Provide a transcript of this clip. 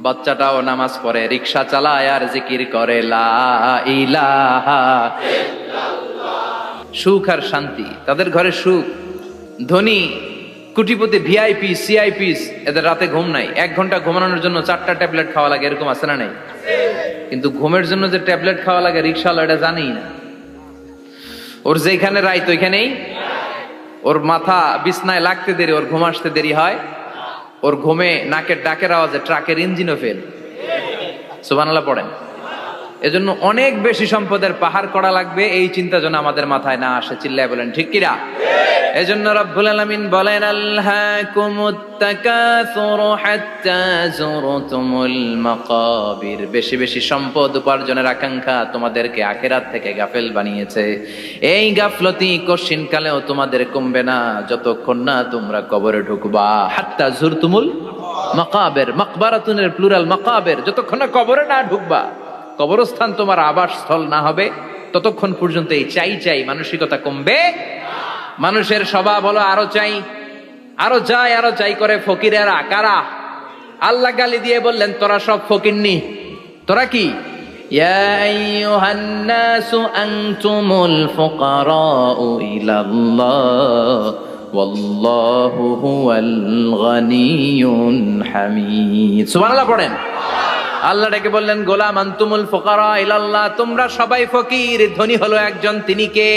বাচ্চাটাও নামাজ পড়ে, রিক্সা চালায় আর জিকির করে লা ইলাহা। সুখ আর শান্তি, তাদের ঘরে সুখ। ধনী কোটিপতি ভিআইপি সিআইপিস, এদের রাতে ঘুম নাই, 1 ঘন্টা ঘুমানোর জন্য 4টা ট্যাবলেট খাওয়া লাগে, এরকম আছে না নাই? কিন্তু ঘুমের জন্য যে ট্যাবলেট খাওয়া লাগে রিক্সাওয়ালা এটা জানেই না। ওর যেখানে রাইত ওইখানেই, ওর মাথা বিছনায় লাগতে দেরি, ওর ঘুম আসতে দেরি হয়। ওর ঘুমে নাকের ডাকের আওয়াজে ট্রাকের ইঞ্জিনও ফেল। সুবহানাল্লাহ পড়েন। এজন্য অনেক বেশি সম্পদের পাহাড় করা লাগবে, এই চিন্তা যেন আমাদের মাথায় না আসে। চিল্লায় বলেন ঠিক কিনা? এজন্য রব্বুল আলামিন বলেন আলহাকুমুত তাকাসুরু হাত্তা যুরতুমুল মাকাবির। বেশি বেশি সম্পদ উপার্জনের আকাঙ্ক্ষা তোমাদেরকে আখিরাত থেকে গাফেল বানিয়েছে। এই গাফলতি কশিনকালেও তোমাদের কমবে না যতক্ষণ না তোমরা কবরে ঢুকবা। হাত্তা যুরতুমুল মাকাবির, মাকবারাতুনের প্লুরাল মাকাবির, যতক্ষণ না কবরে না ঢুকবা, কবরস্থান তোমার আবাসস্থল না হবে, ততক্ষণ পর্যন্ত এই চাই চাই মানসিকতা কমবে। মানুষের স্বভাব হলো আরো চাই, আরো চাই, আরো চাই করে। ফকিরেরা কারা? আল্লাহ গালি দিয়ে বললেন তোরা সব ফকিরনি। তোরা কি? ইয়া আইয়ুহান নাসু আনতুমুল ফুকারাউ ইলাল্লাহ ওয়াল্লাহু হুয়াল গানিয়ুল হামিদ। সুবহানাল্লাহ পড়েন। আল্লাহ ডেকে বললেন গোলাম আনতুমুল ফুকারা ইলাল্লাহ, তোমরা সবাই ফকির, ধনী হলো একজন, তিনি কে?